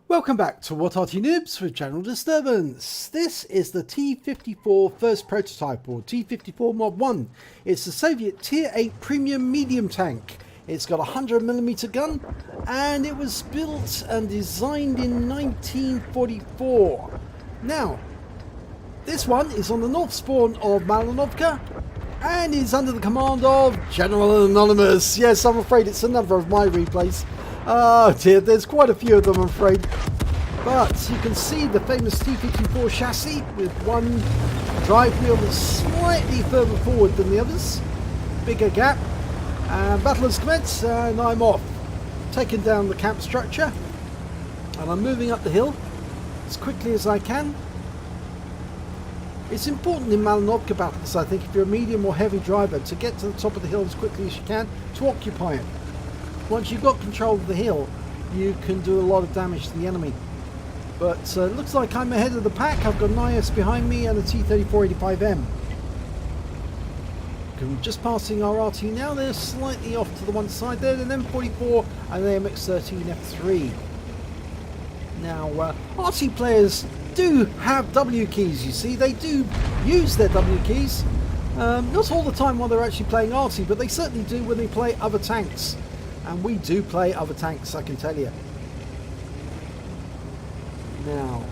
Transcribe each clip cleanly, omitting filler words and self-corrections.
Welcome back to What Arty Noobs with General Disturbance. This is the T-54 first prototype, or T-54 Mod 1. It's the Soviet Tier 8 premium medium tank. It's got a 100mm gun and it was built and designed in 1944. Now, this one is on the North Spawn of Malinovka and is under the command of General Anonymous. Yes, I'm afraid it's another of my replays. Oh dear, there's quite a few of them, I'm afraid. But you can see the famous T-54 chassis with one drive wheel that's slightly further forward than the others. Bigger gap. And battle has commenced and I'm off. Taking down the camp structure. And I'm moving up the hill as quickly as I can. It's important in Malinovka battles, I think, if you're a medium or heavy driver, to get to the top of the hill as quickly as you can to occupy it. Once you've got control of the hill, you can do a lot of damage to the enemy. But it looks like I'm ahead of the pack. I've got an IS behind me and a T-34-85M. I'm just passing our Arty now. They're slightly off to the one side there. An M44 and an MX-13 F3. Now, Arty players do have W keys, you see. They do use their W keys. Not all the time while they're actually playing Arty, but they certainly do when they play other tanks. And we do play other tanks, I can tell you. Now,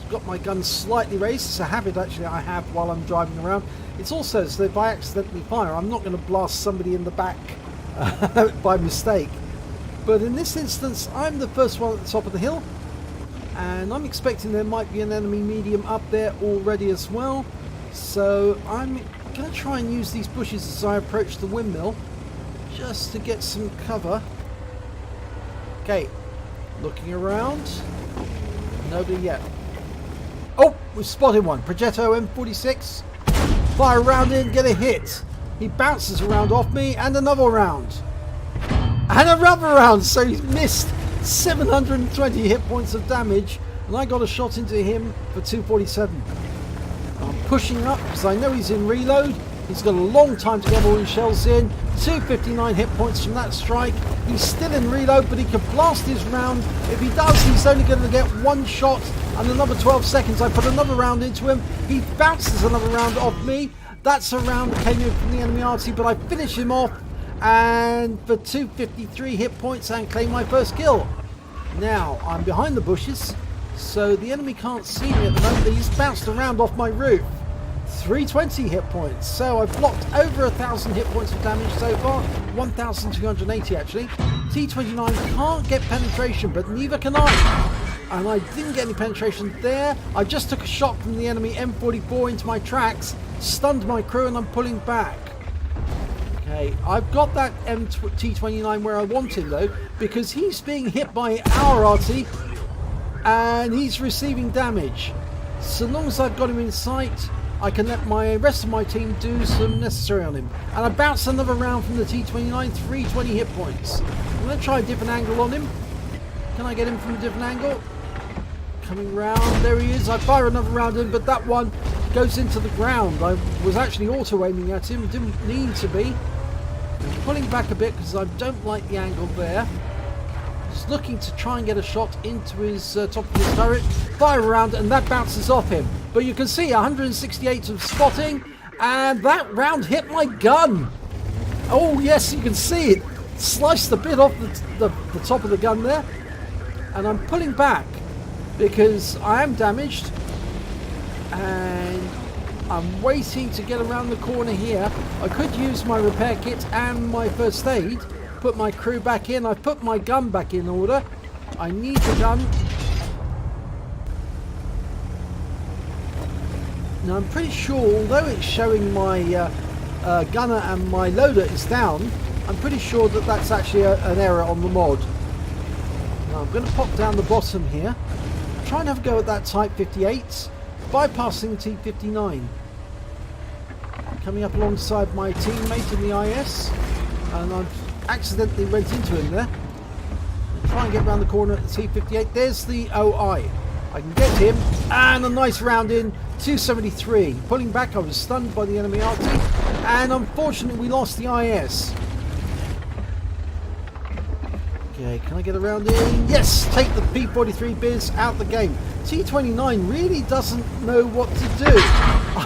got my gun slightly raised. It's a habit actually I have while I'm driving around. It's also so that if I accidentally fire, I'm not going to blast somebody in the back by mistake. But in this instance, I'm the first one at the top of the hill. And I'm expecting there might be an enemy medium up there already as well. So I'm going to try and use these bushes as I approach the windmill, just to get some cover. Okay, looking around. Nobody yet. Oh, we've spotted one. Progetto M46. Fire a round in, get a hit. He bounces around off me, and another round. And another round, so he's missed 720 hit points of damage, and I got a shot into him for 247. I'm pushing up because I know he's in reload. He's got a long time to get all his shells in. 259 hit points from that strike. He's still in reload, but he can blast his round. If he does, he's only going to get one shot and another 12 seconds. I put another round into him. He bounces another round off me. That's a round that came in from the enemy Arty, but I finish him off and for 253 hit points and claim my first kill. Now, I'm behind the bushes, so the enemy can't see me at the moment. He's bounced around off my roof. 320 hit points, so I've blocked over 1,000 hit points of damage so far. 1,280 actually. T-29 can't get penetration, but neither can I. And I didn't get any penetration there. I just took a shot from the enemy M44 into my tracks, stunned my crew, and I'm pulling back. Okay, I've got that T-29 where I want him though, because he's being hit by our Arty and he's receiving damage. So long as I've got him in sight, I can let my rest of my team do some necessary on him. And I bounce another round from the T-29, 320 hit points. I'm going to try a different angle on him. Can I get him from a different angle? Coming round, there he is. I fire another round in, but that one goes into the ground. I was actually auto-aiming at him, didn't need to be. I'm pulling back a bit because I don't like the angle there. Just looking to try and get a shot into his top of his turret. Fire around and that bounces off him. But you can see 168 of spotting, and that round hit my gun. Oh yes, you can see it sliced a bit off the top of the gun there. And I'm pulling back because I am damaged. And I'm waiting to get around the corner here. I could use my repair kit and my first aid. Put my crew back in. I've put my gun back in order. I need the gun. Now I'm pretty sure, although it's showing my gunner and my loader is down, I'm pretty sure that that's actually an error on the mod. Now I'm going to pop down the bottom here. Try and have a go at that Type 58, bypassing the T-59. Coming up alongside my teammate in the IS, and I've accidentally went into him there. I'll try and get around the corner at the T-58. There's the OI. I can get him, and a nice round in, 273. Pulling back, I was stunned by the enemy Arty, and unfortunately we lost the IS. Okay, can I get around in? Yes! Take the P43 Biz out the game. T29 really doesn't know what to do.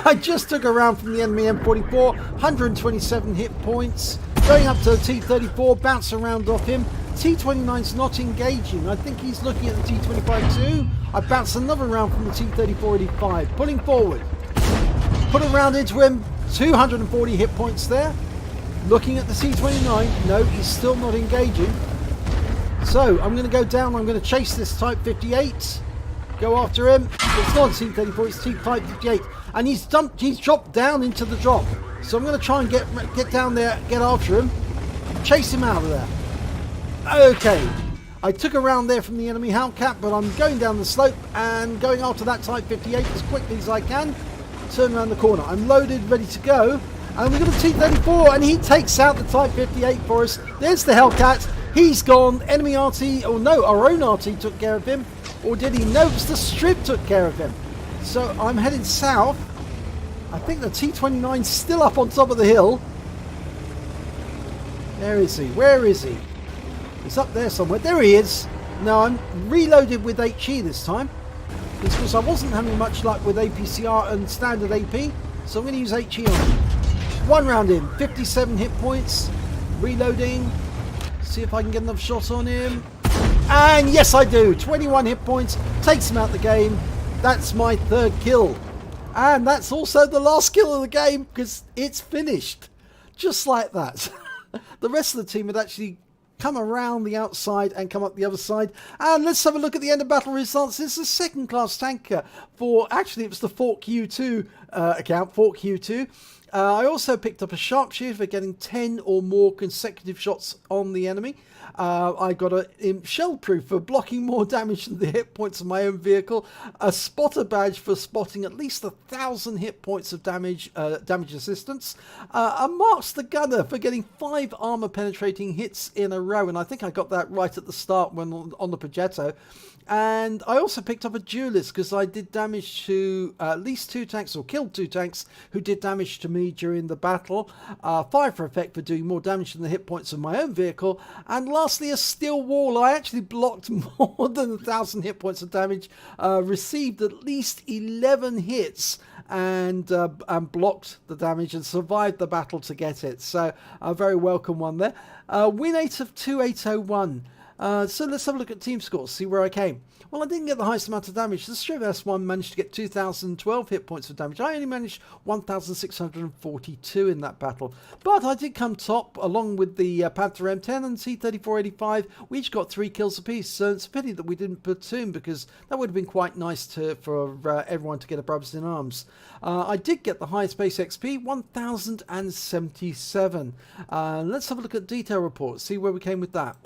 I just took a round from the enemy M44, 127 hit points. Going up to the T-34, bounce around off him. T-29's not engaging. I think he's looking at the T-25 too. I bounced another round from the T-34-85. Pulling forward. Put a round into him. 240 hit points there. Looking at the T-29. No, he's still not engaging. So, I'm going to go down. I'm going to chase this Type 58. Go after him. It's not T-34, it's T-58. And he's dropped down into the drop. So I'm going to try and get down there, get after him. Chase him out of there. Okay. I took a round there from the enemy Hellcat, but I'm going down the slope and going after that Type 58 as quickly as I can. Turn around the corner. I'm loaded, ready to go. And we've got a T-34, and he takes out the Type 58 for us. There's the Hellcat. He's gone. Enemy Arty, or no, our own Arty took care of him. Or did he? No, the Strip took care of him. So I'm heading south. I think the T-29's still up on top of the hill. Where is he? Where is he? He's up there somewhere. There he is. Now I'm reloaded with HE this time. It's because I wasn't having much luck with APCR and standard AP. So I'm going to use HE on him. One round in. 57 hit points. Reloading. See if I can get another shot on him. And yes, I do. 21 hit points. Takes him out the game. That's my third kill. And that's also the last kill of the game because it's finished. Just like that. The rest of the team had actually come around the outside and come up the other side. And let's have a look at the end of battle results. It's a second class tanker for, actually it was the Fork U2 account, Fork U2. I also picked up a sharpshooter for getting 10 or more consecutive shots on the enemy. I got a shell proof for blocking more damage than the hit points of my own vehicle. A spotter badge for spotting at least 1,000 hit points of damage assistance. A Marks the Gunner for getting 5 armor penetrating hits in a row. And I think I got that right at the start when on the Progetto. And I also picked up a duelist because I did damage to at least 2 tanks, or killed 2 tanks who did damage to me during the battle. 5 for effect for doing more damage than the hit points of my own vehicle. And lastly, a steel wall. I actually blocked more than 1,000 hit points of damage, received at least 11 hits and blocked the damage and survived the battle to get it. So a very welcome one there. Win 8 of 2801. So let's have a look at team scores, see where I came. Well, I didn't get the highest amount of damage. The Striv S1 managed to get 2,012 hit points of damage. I only managed 1,642 in that battle. But I did come top, along with the Panther M10 and T-34-85. We each got 3 kills apiece, so it's a pity that we didn't platoon, because that would have been quite nice for everyone to get a brothers in arms. I did get the highest base XP, 1,077. Let's have a look at detail reports, see where we came with that.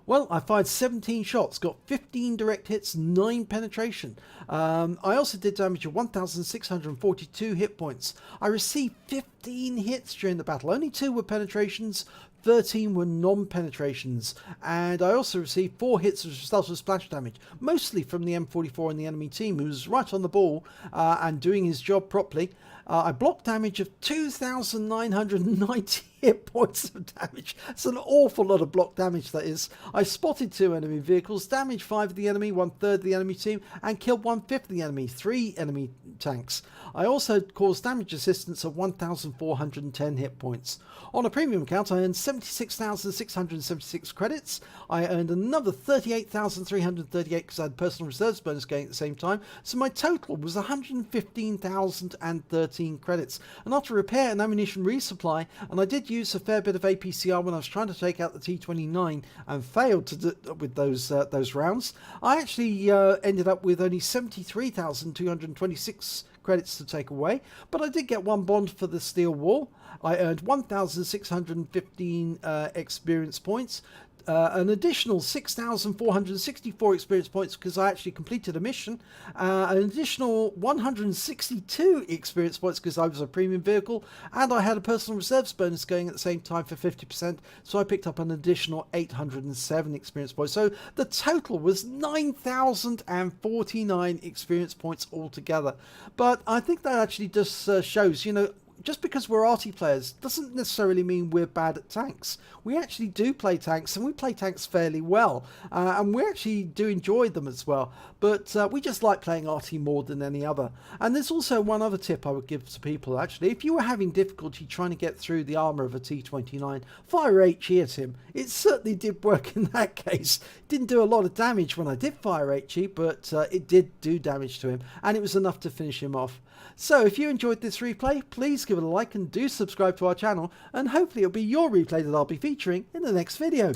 Well, I fired 17 shots, got 15 direct hits, 9 penetration. I also did damage of 1,642 hit points. I received 15 hits during the battle. Only 2 were penetrations, 13 were non-penetrations. And I also received 4 hits as a result of splash damage, mostly from the M44 and the enemy team, who was right on the ball and doing his job properly. I blocked damage of 2,990 hit points of damage. That's an awful lot of block damage, that is. I spotted 2 enemy vehicles, damaged 5 of the enemy, 1/3 of the enemy team, and killed 1/5 of the enemy, 3 enemy tanks. I also caused damage assistance of 1,410 hit points. On a premium account, I earned 76,676 credits. I earned another 38,338 because I had personal reserves bonus going at the same time. So my total was 115,013 credits. And after repair and ammunition resupply, and I did use a fair bit of APCR when I was trying to take out the T-29 and failed to do with those rounds, I actually ended up with only 73,226 credits to take away, but I did get 1 bond for the steel wall. I earned 1,615 experience points, an additional 6,464 experience points because I actually completed a mission, an additional 162 experience points because I was a premium vehicle, and I had a personal reserves bonus going at the same time for 50%, so I picked up an additional 807 experience points. So the total was 9,049 experience points altogether. But I think that actually just shows, you know, just because we're Arty players doesn't necessarily mean we're bad at tanks. We actually do play tanks, and we play tanks fairly well, and we actually do enjoy them as well, but we just like playing Arty more than any other. And there's also one other tip I would give to people actually. If you were having difficulty trying to get through the armour of a T-29, fire HE at him. It certainly did work in that case. It didn't do a lot of damage when I did fire HE, but it did do damage to him, and it was enough to finish him off. So if you enjoyed this replay, please give it a like and do subscribe to our channel, and hopefully it'll be your replay that I'll be featuring in the next video.